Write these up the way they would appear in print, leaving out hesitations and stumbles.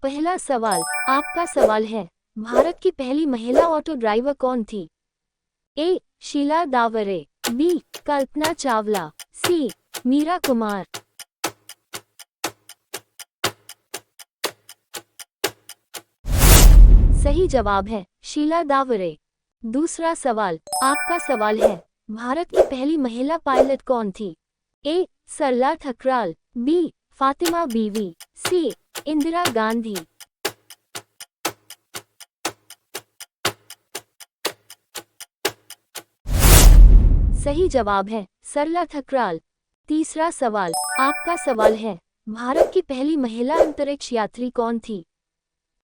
पहला सवाल, आपका सवाल है, भारत की पहली महिला ऑटो ड्राइवर कौन थी? ए. शीला दावरे, बी. कल्पना चावला, सी. मीरा कुमार। सही जवाब है शीला दावरे। दूसरा सवाल, आपका सवाल है, भारत की पहली महिला पायलट कौन थी? ए. सरला ठकराल, बी. फातिमा बीवी, सी. इंदिरा गांधी। सही जवाब है सरला ठकराल। तीसरा सवाल, आपका सवाल है, भारत की पहली महिला अंतरिक्ष यात्री कौन थी?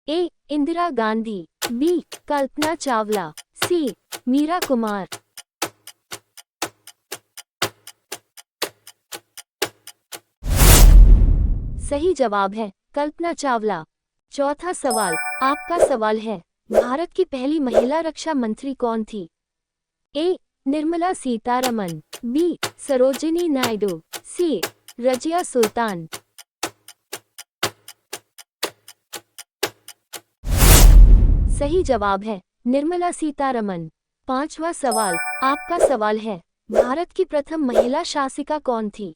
ए. इंदिरा गांधी, बी. कल्पना चावला, सी. मीरा कुमार। सही जवाब है कल्पना चावला। चौथा सवाल, आपका सवाल है, भारत की पहली महिला रक्षा मंत्री कौन थी? ए. निर्मला सीतारमन, बी. सरोजिनी नायडू, सी. रजिया सुल्तान। सही जवाब है निर्मला सीतारमन। पांचवा सवाल, आपका सवाल है, भारत की प्रथम महिला शासिका कौन थी?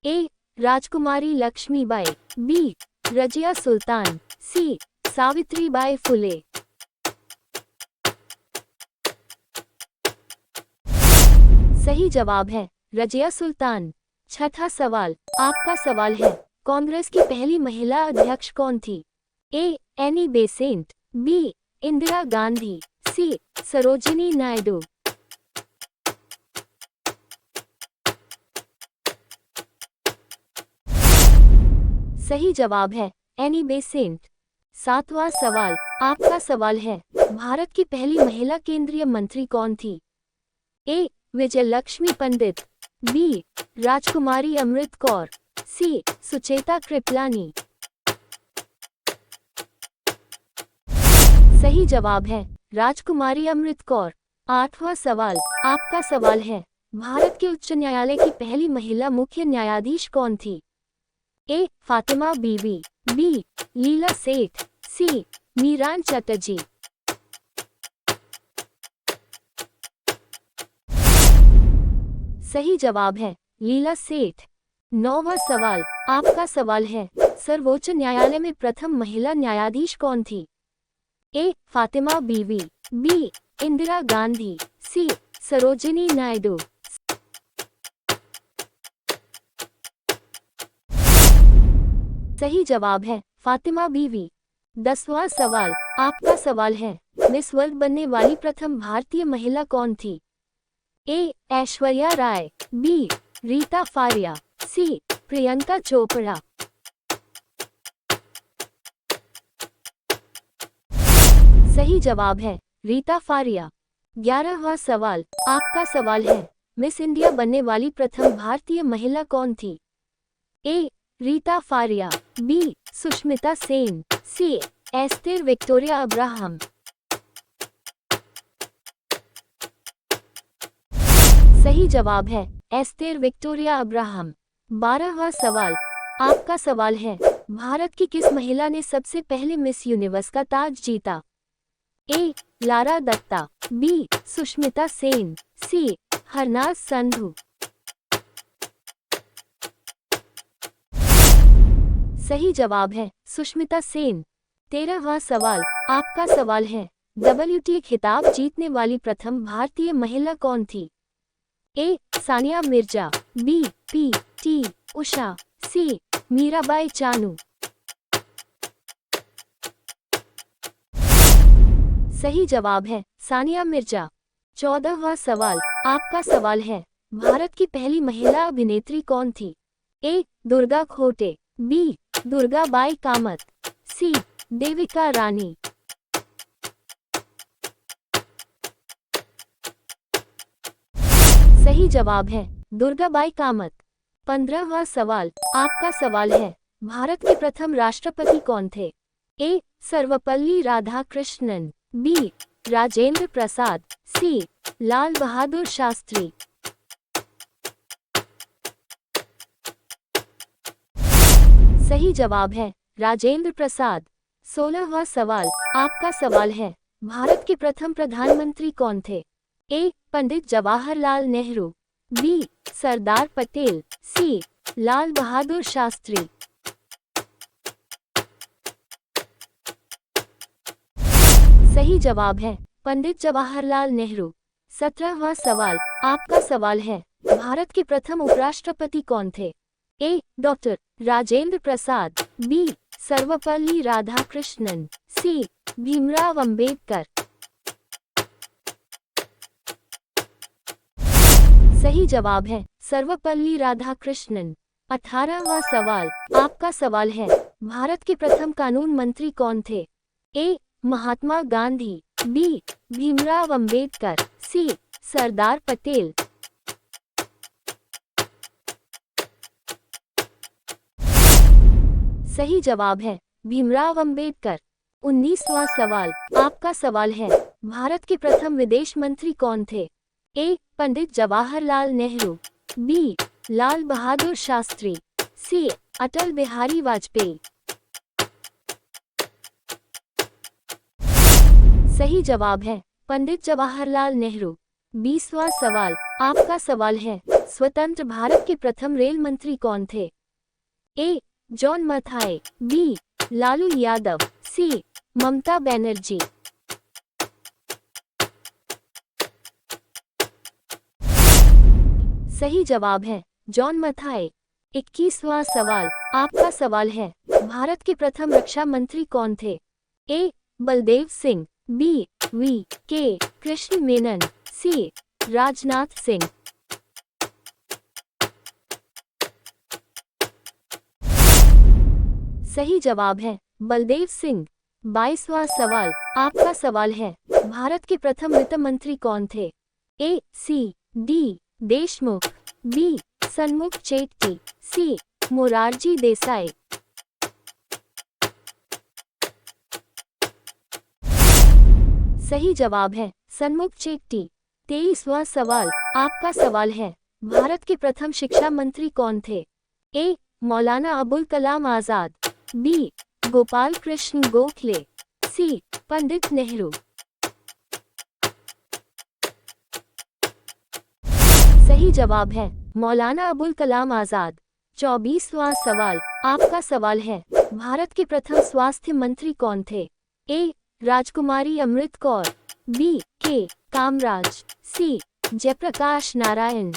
ए. राजकुमारी लक्ष्मीबाई, बी. रजिया सुल्तान, सी. सावित्रीबाई फुले। सही जवाब है रजिया सुल्तान। छठा सवाल, आपका सवाल है, कांग्रेस की पहली महिला अध्यक्ष कौन थी? A. Annie Besant, B. Indira Gandhi, C. Sarojini Naidu. सही जवाब है एनी बेसेंट। सातवां सवाल, आपका सवाल है, भारत की पहली महिला केंद्रीय मंत्री कौन थी? ए. विजयलक्ष्मी पंडित, बी. राजकुमारी अमृत कौर, सी. सुचेता कृपलानी। सही जवाब है राजकुमारी अमृत कौर। आठवां सवाल, आपका सवाल है, भारत के उच्च न्यायालय की पहली महिला मुख्य न्यायाधीश कौन थी? ए. फातिमा बीवी, बी. लीला सेठ, सी. मीरान चटर्जी। सही जवाब है लीला सेठ। नौवां सवाल, आपका सवाल है, सर्वोच्च न्यायालय में प्रथम महिला न्यायाधीश कौन थी? ए. फातिमा बीवी, बी. इंदिरा गांधी, सी. सरोजिनी नायडू। सही जवाब है फातिमा बीवी। 10वां सवाल, आपका सवाल है, मिस वर्ल्ड बनने वाली प्रथम भारतीय महिला कौन थी? ए. ऐश्वर्या राय, बी. रीता फारिया, सी. प्रियंका चोपड़ा। सही जवाब है रीता फारिया। 11वां सवाल, आपका सवाल है, मिस इंडिया बनने वाली प्रथम भारतीय महिला कौन थी? A. Reita Faria, B. Sushmita Sen, C. Esther Victoria Abraham. सही जवाब है एस्तेर विक्टोरिया अब्राहम। 12वां सवाल, आपका सवाल है, भारत की किस महिला ने सबसे पहले मिस यूनिवर्स का ताज जीता? A. Lara Dutta, B. Sushmita Sen, C. Harnaaz Sandhu. सही जवाब है सुष्मिता सेन। 13वां सवाल, आपका सवाल है, WTA खिताब जीतने वाली प्रथम भारतीय महिला कौन थी? ए. सानिया मिर्जा, बी. P.T. उषा, सी. मीराबाई चानू। सही जवाब है सानिया मिर्जा। 14वां सवाल, आपका सवाल है, भारत की पहली महिला अभिनेत्री कौन थी? ए. दुर्गा खोटे, बी. दुर्गाबाई कामत, सी. देविका रानी। सही जवाब है दुर्गाबाई कामत। 15वां सवाल, आपका सवाल है, भारत के प्रथम राष्ट्रपति कौन थे? ए. सर्वपल्ली राधाकृष्णन, बी. राजेंद्र प्रसाद, सी. लाल बहादुर शास्त्री। सही जवाब है राजेंद्र प्रसाद। 16वां सवाल आपका सवाल है, भारत के प्रथम प्रधानमंत्री कौन थे? ए. पंडित जवाहरलाल नेहरू, बी. सरदार पटेल, सी. लाल बहादुर शास्त्री। सही जवाब है पंडित जवाहरलाल नेहरू। 17वां सवाल आपका सवाल है, भारत के प्रथम उपराष्ट्रपति कौन थे? ए. Doctor Rajendra Prasad, B. सर्वपल्ली राधाकृष्णन, सी. भीमराव अंबेडकर। सही जवाब है सर्वपल्ली राधाकृष्णन। 18वां सवाल आपका सवाल है, भारत के प्रथम कानून मंत्री कौन थे? ए. महात्मा गांधी, बी. भीमराव अंबेडकर, सी. सरदार पटेल। सही जवाब है भीमराव अंबेडकर। 19वां सवाल आपका सवाल है, भारत के प्रथम विदेश मंत्री कौन थे? ए. पंडित जवाहरलाल नेहरू, बी. लाल बहादुर शास्त्री, सी. अटल बिहारी वाजपेयी। सही जवाब है पंडित जवाहरलाल नेहरू। 20वां सवाल आपका सवाल है, स्वतंत्र भारत के प्रथम रेल मंत्री कौन थे? A. John Mathai, B. Lalu Yadav, C. Mamata Banerjee. सही जवाब है जॉन मथाई। 21वां सवाल आपका सवाल है, भारत के प्रथम रक्षा मंत्री कौन थे? ए. बलदेव सिंह, बी. वी. के. कृष्ण मेनन, सी. राजनाथ सिंह। सही जवाब है बलदेव सिंह। 22वां सवाल आपका सवाल है, भारत के प्रथम वित्त मंत्री कौन थे? ए. सी. डी. देशमुख, बी. सन्मुख चेट्टी, सी. मोरारजी देसाई। सही जवाब है सन्मुख चेट्टी। 23वां सवाल आपका सवाल है, भारत के प्रथम शिक्षा मंत्री कौन थे? ए. मौलाना अबुल कलाम आजाद, बी. गोपाल कृष्ण गोखले, सी. पंडित नेहरू। सही जवाब है मौलाना अबुल कलाम आजाद। 24वां सवाल आपका सवाल है, भारत के प्रथम स्वास्थ्य मंत्री कौन थे? ए. राजकुमारी अमृत कौर, बी. के. कामराज, सी. जयप्रकाश नारायण।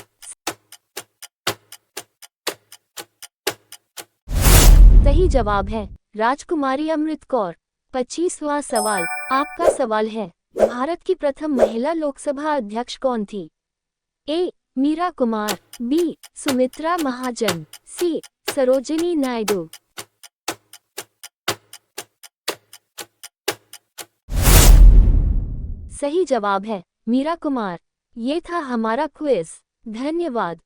सही जवाब है राजकुमारी अमृत कौर। 25वां सवाल आपका सवाल है, भारत की प्रथम महिला लोकसभा अध्यक्ष कौन थी? ए. मीरा कुमार, बी. सुमित्रा महाजन, सी. सरोजिनी नायडू। सही जवाब है मीरा कुमार। ये था हमारा क्विज। धन्यवाद।